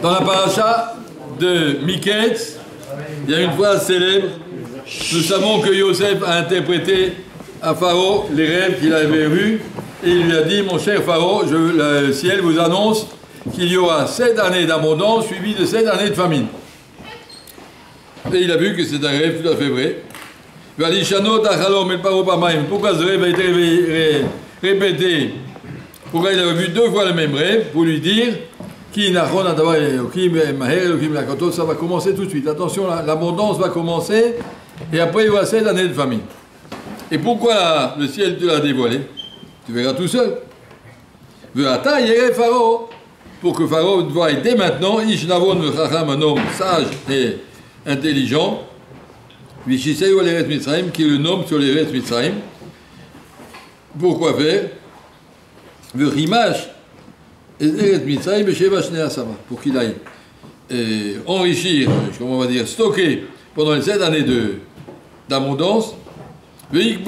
Dans la paracha de Miketz, il y a une phrase célèbre. Nous savons que Yosef a interprété à Pharaon les rêves qu'il avait vus et il lui a dit: mon cher Pharaon, le ciel vous annonce qu'il y aura 7 années d'abondance suivies de 7 années de famine. Et il a vu que c'est un rêve tout à fait vrai. Pourquoi ce rêve a été répété? Pourquoi il avait vu 2 fois le même rêve? Pour lui dire ça va commencer tout de suite. Attention, l'abondance va commencer et après il y aura 7 années de famine. Et pourquoi le ciel te l'a dévoilé? Tu verras tout seul. Pharaon, pour que Pharaon voie dès maintenant, un homme sage et intelligent, qui le nomme sur les restes Mitzrayim. Pourquoi faire? Pour qu'il aille enrichir, comment on va dire, stocker pendant les 7 années d'abondance. Ils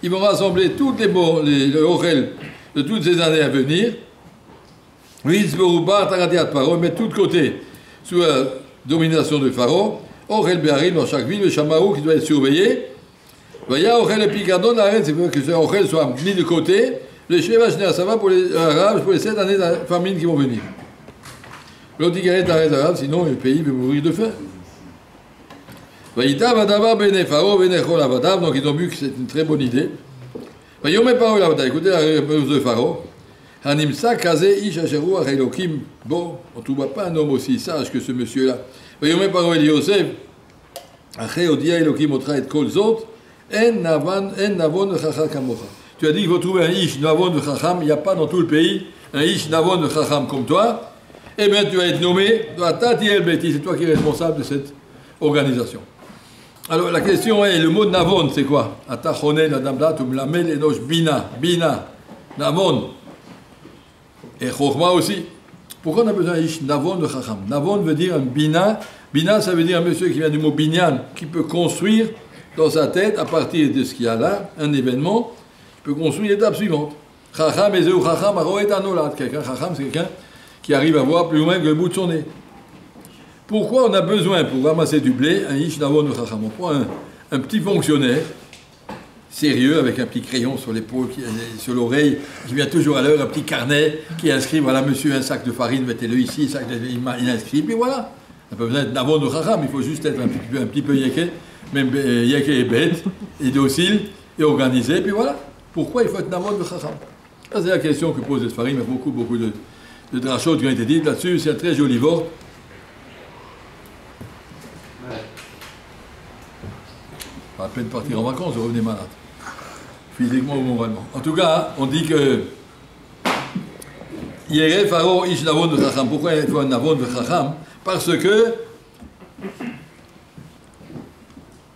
vont rassembler toutes les orels de toutes ces années à venir. Mettre tout de côté sous la domination de Pharaon. Orel Béharim dans chaque ville, le Chamaou qui doit être surveillé. Orel et Picardon, c'est que ce Orel soit mis de côté. Le Sheva Shnei pour les Arabes, pour les 7 années de famine qui vont venir. L'Otigaret arrête arabe, sinon le pays va mourir de faim. Donc ils ont vu que c'est une très bonne idée. Écoutez la réponse de Pharaon. Bon, on ne trouve pas un homme aussi sage que ce monsieur-là. Tu as dit qu'il faut trouver un Ish Navon de Chacham, il n'y a pas dans tout le pays un Ish Navon de Chacham comme toi. Eh bien, tu vas être nommé, c'est toi qui es responsable de cette organisation. Alors, la question est, le mot Navon, c'est quoi? Bina, Navon. Et Chochma aussi. Pourquoi on a besoin d'un Ish Navon de Chacham? Navon veut dire un Bina. Bina, ça veut dire un monsieur qui vient du mot Binyan, qui peut construire dans sa tête, à partir de ce qu'il y a là, un événement, peut construire l'étape suivante. Chacham, Ezeu Chacham, Aroet Anolad. Chacham, c'est quelqu'un qui arrive à voir plus loin que le bout de son nez. Pourquoi on a besoin, pour ramasser du blé, un Ish Navon de Chacham? On prend un petit fonctionnaire, sérieux, avec un petit crayon sur l'épaule, sur l'oreille, qui vient toujours à l'heure, un petit carnet, qui inscrit, voilà, monsieur, un sac de farine, mettez-le ici, il inscrit, puis voilà. On n'a pas besoin d'être Navon de Chacham, il faut juste être un petit peu yéké, même yéké et bête, et docile, et organisé, puis voilà. Pourquoi il faut être Navon de Chacham? Ça, c'est la question que pose les Sfarim. Il y a beaucoup de drachot qui ont été dites là-dessus. C'est un très joli vort. Pas la peine de partir en vacances, vous revenez malade. Physiquement ou moralement. En tout cas, on dit que Yéré Pharaon Ish Navon de Chacham. Pourquoi il faut un Navon de Chacham? Parce que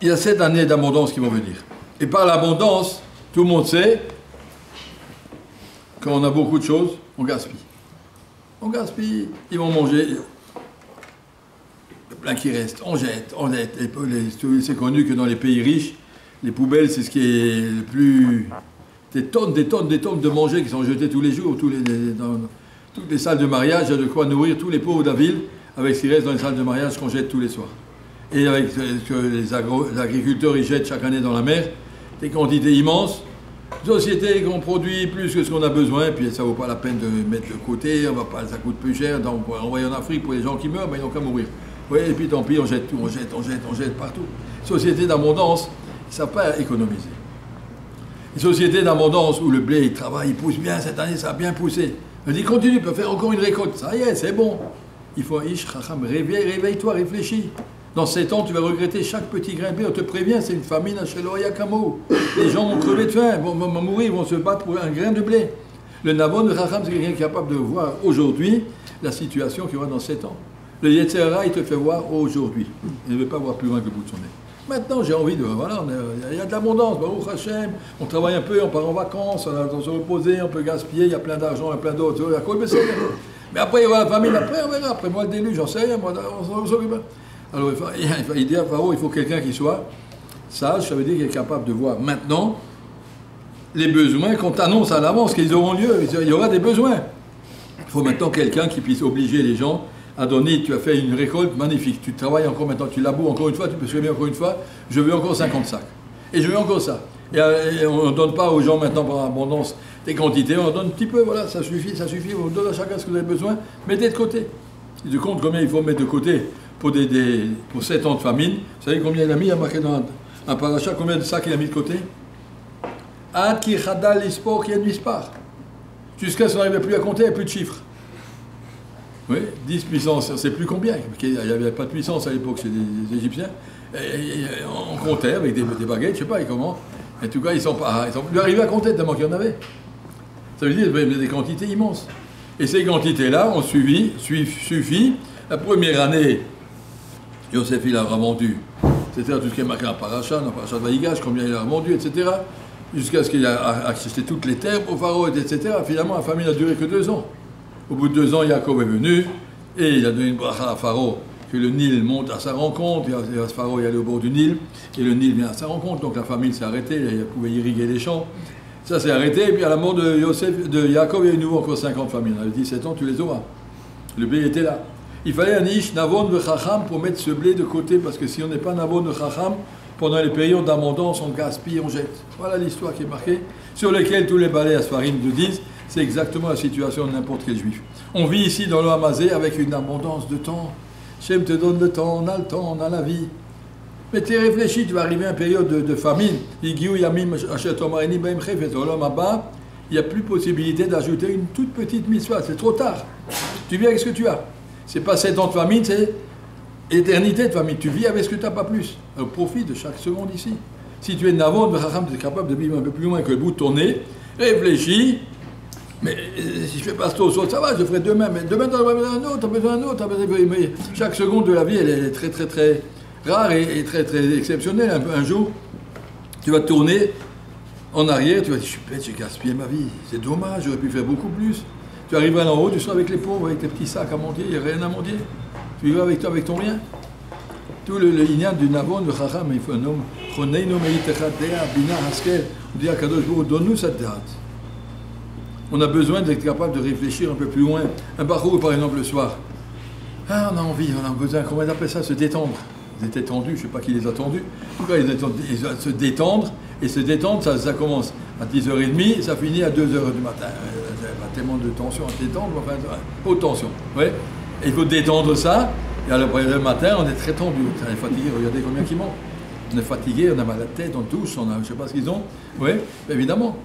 il y a 7 années d'abondance qui vont venir. Et par l'abondance, tout le monde sait, quand on a beaucoup de choses, on gaspille. On gaspille, ils vont manger, le plein qui reste, on jette. C'est connu que dans les pays riches, les poubelles, c'est ce qui est le plus... Des tonnes de manger qui sont jetées tous les jours, dans toutes les salles de mariage, il y a de quoi nourrir tous les pauvres de la ville avec ce qui reste dans les salles de mariage qu'on jette tous les soirs. Et avec ce que les agriculteurs ils jettent chaque année dans la mer, des quantités immenses, sociétés qu'on produit plus que ce qu'on a besoin, puis ça ne vaut pas la peine de mettre de côté, ça coûte plus cher, donc on va envoyer en Afrique pour les gens qui meurent, mais ils n'ont qu'à mourir. Oui, et puis tant pis, on jette tout, on jette partout. Société d'abondance, ils ne savent pas économiser. Une société d'abondance où le blé, il travaille, il pousse bien, cette année ça a bien poussé. On dit continue, peut faire encore une récolte, ça y est, c'est bon. Il faut un Ish Chacham, réveille-toi, réfléchis. Dans 7 ans, tu vas regretter chaque petit grain de blé. On te prévient, c'est une famine à Sheloya Kamo. Les gens vont crever de faim, vont mourir, vont se battre pour un grain de blé. Le Navon de Chacham, c'est quelqu'un capable de voir aujourd'hui la situation qu'il y aura dans 7 ans. Le Yetzirah, il te fait voir aujourd'hui. Il ne veut pas voir plus loin que le bout de son nez. Maintenant, j'ai envie de... Voilà, il y a de l'abondance, Baruch Hashem. On travaille un peu, on part en vacances, on a se reposer, on peut gaspiller, il y a plein d'argent, il y a plein d'autres. Mais après, il y aura la famine, après, on verra. Après moi, le déluge, j'en sais rien, on s'occupe. Alors, il dit à Pharaon, il faut quelqu'un qui soit sage, ça veut dire qu'il est capable de voir maintenant les besoins qu'on t'annonce à l'avance qu'ils auront lieu. Il y aura des besoins. Il faut maintenant quelqu'un qui puisse obliger les gens à donner. Tu as fait une récolte magnifique, tu travailles encore maintenant, tu laboures encore une fois, tu peux semer encore une fois, je veux encore 50 sacs. Et je veux encore ça. Et on ne donne pas aux gens maintenant par abondance des quantités, on leur donne un petit peu, voilà, ça suffit, on donne à chacun ce que vous avez besoin, mettez de côté. Si tu comptes combien il faut mettre de côté pour 7 ans de famine, vous savez combien il a mis, il a marqué dans un paracha, combien de sacs il a mis de côté? Ad ki chadal l'ispor qui mispar. Jusqu'à ce qu'on n'arrivait plus à compter, il n'y a plus de chiffres. Oui, 10 puissance, on ne sait plus combien. Il n'y avait pas de puissance à l'époque chez les Égyptiens. Et on comptait avec des baguettes, je ne sais pas comment. En tout cas, ils ne sont plus arrivés à compter tellement qu'il y en avait. Ça veut dire qu'il y avait des quantités immenses. Et ces quantités-là ont suffi. La première année, Yosef il a revendu, c'est-à-dire tout ce qui est marqué en paracha de Vaïgash, combien il a revendu, etc. Jusqu'à ce qu'il a acheté toutes les terres au pharaon, etc. Finalement, la famine n'a duré que 2 ans. Au bout de 2 ans, Yaakov est venu et il a donné une bracha à Pharaon que le Nil monte à sa rencontre. Pharaon est allé au bord du Nil et le Nil vient à sa rencontre. Donc la famine s'est arrêtée, il pouvait irriguer les champs. Ça s'est arrêté et puis à la mort de Yaakov, il y a eu nouveau encore 50 famines. À 17 ans, tu les auras. Le blé était là. Il fallait un ish navon de chacham pour mettre ce blé de côté parce que si on n'est pas navon de chacham, pendant les périodes d'abondance, on gaspille, on jette. Voilà l'histoire qui est marquée, sur laquelle tous les balais asfarim nous disent. C'est exactement la situation de n'importe quel juif. On vit ici dans le Hamazé avec une abondance de temps. Shem te donne le temps, on a la vie. Mais tu réfléchis, tu vas arriver à une période de famine. Il n'y a plus possibilité d'ajouter une toute petite mitzvah. C'est trop tard. Tu vis avec ce que tu as. C'est pas 7 ans de famine, c'est éternité de famine. Tu vis avec ce que tu n'as pas plus. Alors profite de chaque seconde ici. Si tu es navon, tu es capable de vivre un peu plus loin que le bout de ton nez. Réfléchis. Mais si je fais pas ça, ça va, je ferai demain. Mais demain, tu as besoin d'un autre, tu as besoin d'un autre. Mais chaque seconde de la vie, elle est très, très, très rare et très, très exceptionnelle. Un jour, tu vas tourner en arrière, tu vas dire, je suis bête, j'ai gaspillé ma vie. C'est dommage, j'aurais pu faire beaucoup plus. Tu arriveras en haut, tu seras avec les pauvres, avec tes petits sacs à monter, il n'y a rien à monter. Tu vivras avec toi, avec ton rien. Tout le lignan du Navon, le Chacham, il faut un homme. Donne-nous cette date. On a besoin d'être capable de réfléchir un peu plus loin. Un barreau, par exemple, le soir. Ah, on a envie, on a besoin, comment on appelle ça, se détendre. Ils étaient tendus, je ne sais pas qui les a tendus. En tout cas, ils doivent se détendre. Et se détendre, ça commence à 10h30 et ça finit à 2h du matin. Il n'y a pas tellement de tension à se détendre, enfin, haute tension. Ouais. Et il faut détendre ça. Et alors, le matin, on est très tendu. On est fatigué, regardez combien qui montent. On est fatigué, on a mal à la tête, on touche, je ne sais pas ce qu'ils ont. Oui, évidemment.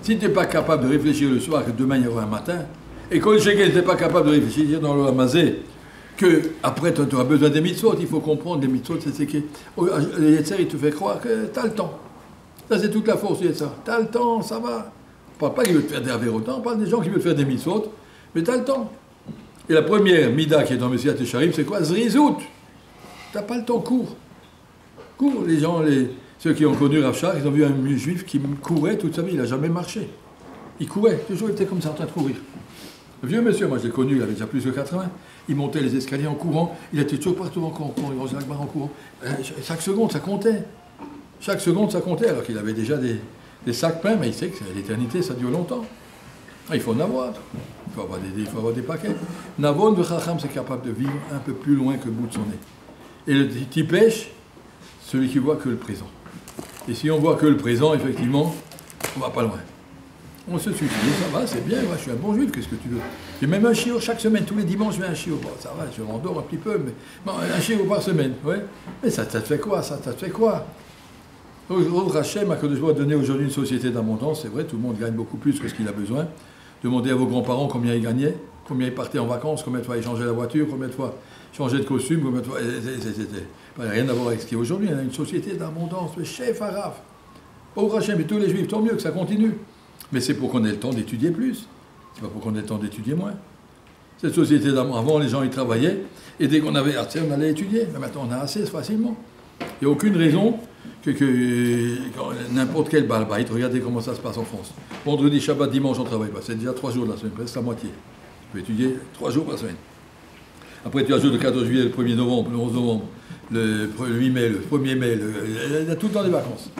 Si tu n'es pas capable de réfléchir le soir que demain il y aura un matin, et quand le Shekel n'était pas capable de réfléchir dans le Hamazé, qu'après tu auras besoin des mitzvot, il faut comprendre les mitzvot, c'est que le Yetzer il te fait croire que tu as le temps. Ça c'est toute la force du Yetzer. Tu as le temps, ça va. On ne parle pas qu'il veut te faire des avérotemps, on parle des gens qui veulent faire des mitzvot, mais tu as le temps. Et la première mida qui est dans Messiah Tesharim, c'est quoi? Zrizout. Tu n'as pas le temps, court. Cours, les gens, ceux qui ont connu Rav Shach, ils ont vu un juif qui courait toute sa vie, il n'a jamais marché. Il courait, toujours il était comme ça en train de courir. Le vieux monsieur, moi je l'ai connu, il avait déjà plus de 80, il montait les escaliers en courant, il était toujours partout en courant, il faisait Akbar en courant. Chaque seconde, ça comptait. Chaque seconde, ça comptait, alors qu'il avait déjà des sacs pleins, mais il sait que l'éternité, ça dure longtemps. Il faut en avoir. Il faut avoir des paquets. Navon de Chacham, c'est capable de vivre un peu plus loin que le bout de son nez. Et le Tipèche, celui qui voit que le présent. Et si on voit que le présent, effectivement, on va pas loin. On se suffit, ça va, c'est bien, moi, je suis un bon juif, qu'est-ce que tu veux? J'ai même un chiot chaque semaine, tous les dimanches, je fais un chiot. Bon, ça va, je m'endors un petit peu, mais bon, un chiot par semaine, ouais. Mais ça te fait quoi, ça te fait quoi? Rachem a donné aujourd'hui une société d'abondance, c'est vrai, tout le monde gagne beaucoup plus que ce qu'il a besoin. Demandez à vos grands-parents combien ils gagnaient, combien ils partaient en vacances, combien de fois ils changeaient la voiture, combien de fois ils changeaient de costume, combien de fois... Il n'y a rien à voir avec ce qu'il y a aujourd'hui, on a une société d'abondance, le chef arabe. Au Rachem et tous les juifs, tant mieux que ça continue. Mais c'est pour qu'on ait le temps d'étudier plus, c'est pas pour qu'on ait le temps d'étudier moins. Cette société d'abondance, avant les gens ils travaillaient, et dès qu'on avait assez, on allait étudier. Mais maintenant on a assez facilement. Il n'y a aucune raison que n'importe quel balbaït, regardez comment ça se passe en France. Vendredi, Shabbat, dimanche, on ne travaille pas. C'est déjà 3 jours de la semaine, presque la moitié. Tu peux étudier 3 jours par semaine. Après, tu ajoutes le 14 juillet, le 1er novembre, le 11 novembre, le 8 mai, le 1er mai, il y a tout le temps des vacances.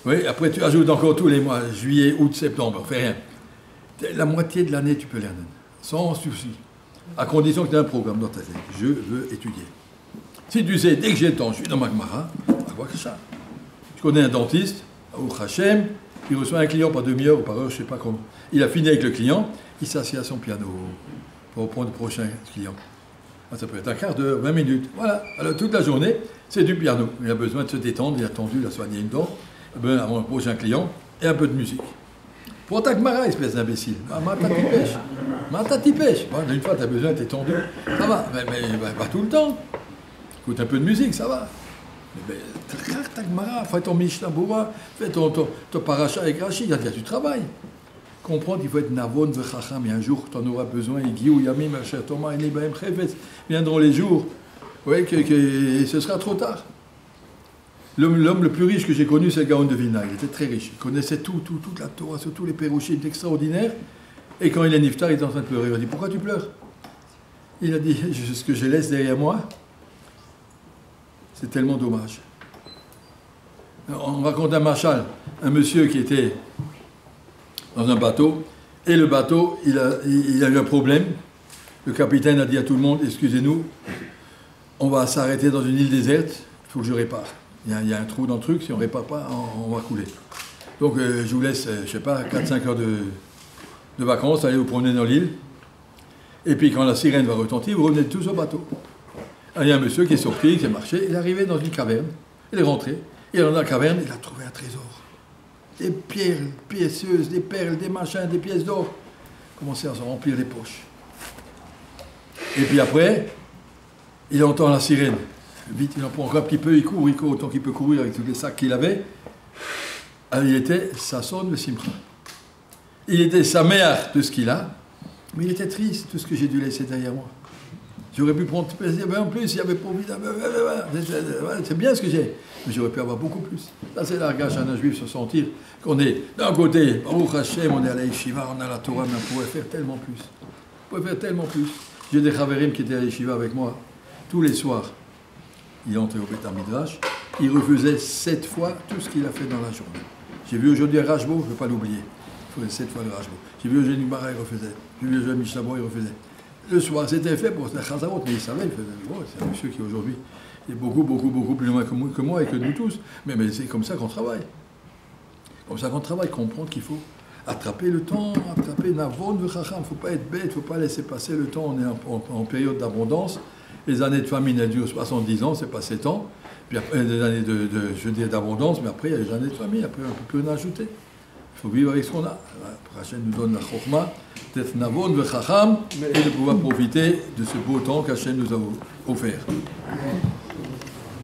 Oui, après tu ajoutes encore tous les mois, juillet, août, septembre, on fait rien. La moitié de l'année, tu peux lire, sans souci. À condition que tu aies un programme dans ta tête. Je veux étudier. Si tu sais, dès que j'ai le temps, je suis dans ma Gemara, à voir que ça. Je connais un dentiste, au Hachem, il reçoit un client par demi-heure ou par heure, je ne sais pas comment. Il a fini avec le client, il s'assied à son piano pour reprendre le prochain client. Ça peut être un quart d'heure, 20 minutes. Voilà. Alors toute la journée, c'est du piano. Il a besoin de se détendre, il a tendu, il a soigné une dent, avant le prochain client, et un peu de musique. Pour ta Gemara, espèce d'imbécile. Mata t'y pêche. Bon, une fois, tu as besoin, tu es tendu. Ça va, mais pas tout le temps. Écoute un peu de musique, ça va. Mais ta Gemara, fais ton Mishnah Bura, fais ton paracha avec Rashi, il y a du travail. Comprendre qu'il faut être Navon Vechacham, et un jour, tu en auras besoin, et Guiou, Yamim, Asher Thomas, et Nebahem Chevetz, viendront les jours, ouais, et ce sera trop tard. L'homme le plus riche que j'ai connu, c'est le Gaon de Vilna. Il était très riche. Il connaissait toute la Torah, surtout les pérochés, il était extraordinaire. Et quand il est niftar, il est en train de pleurer. Il a dit, pourquoi tu pleures? Il a dit, ce que je laisse derrière moi, c'est tellement dommage. On raconte un marshal, un monsieur qui était dans un bateau, et le bateau, il a eu un problème. Le capitaine a dit à tout le monde, excusez-nous, on va s'arrêter dans une île déserte, il faut que je répare. Il y a un trou dans le truc, si on ne répare pas, on va couler. Donc je vous laisse, je ne sais pas, 4-5 heures de vacances, allez vous promener dans l'île. Et puis quand la sirène va retentir, vous revenez tous au bateau. Alors, il y a un monsieur qui est sorti, qui est marché, il est arrivé dans une caverne, il est rentré, et dans la caverne, il a trouvé un trésor. Des pierres précieuses, des perles, des machins, des pièces d'or. Il a commencé à se remplir les poches. Et puis après, il entend la sirène. Vite, il en prend encore un petit peu, il court autant qu'il peut courir avec tous les sacs qu'il avait. Alors, il était Sasson de Simcha. Il était Saméach de ce qu'il a, mais il était triste de ce que j'ai dû laisser derrière moi. J'aurais pu prendre plaisir, mais en plus, il y avait pas envie c'est bien ce que j'ai, mais j'aurais pu avoir beaucoup plus. Ça, c'est l'argage à un juif, se sentir qu'on est, d'un côté, Baruch Hashem, on est à la yeshiva, on a la Torah, mais on pourrait faire tellement plus. On pourrait faire tellement plus. J'ai des chaverim qui étaient à la yeshiva avec moi, tous les soirs. Il entrait au Beth Midrash, il refaisait 7 fois tout ce qu'il a fait dans la journée. J'ai vu aujourd'hui un Rashbo, je ne veux pas l'oublier. Il faisait 7 fois le Rashbo. J'ai vu aujourd'hui Bara, il refaisait. J'ai vu aujourd'hui Mishnah, il refaisait. Le soir, c'était fait pour la Chazarot, mais il savait, il faisait. Oh, c'est un monsieur qui aujourd'hui est beaucoup plus loin que moi et que nous tous. Mais c'est comme ça qu'on travaille. Comme ça qu'on travaille, comprendre qu'il faut attraper le temps, attraper Navon de Chacham. Il ne faut pas être bête, il ne faut pas laisser passer le temps. On est en période d'abondance. Les années de famine, elles durent 70 ans, c'est pas 7 ans. Puis après, des années d'abondance, mais après, il y a les années de famine, après, on ne peut plus en ajouter. Il faut vivre avec ce qu'on a. Hachem nous donne la chokma, d'être navon, de chacham, et de pouvoir profiter de ce beau temps qu'Hachem nous a offert.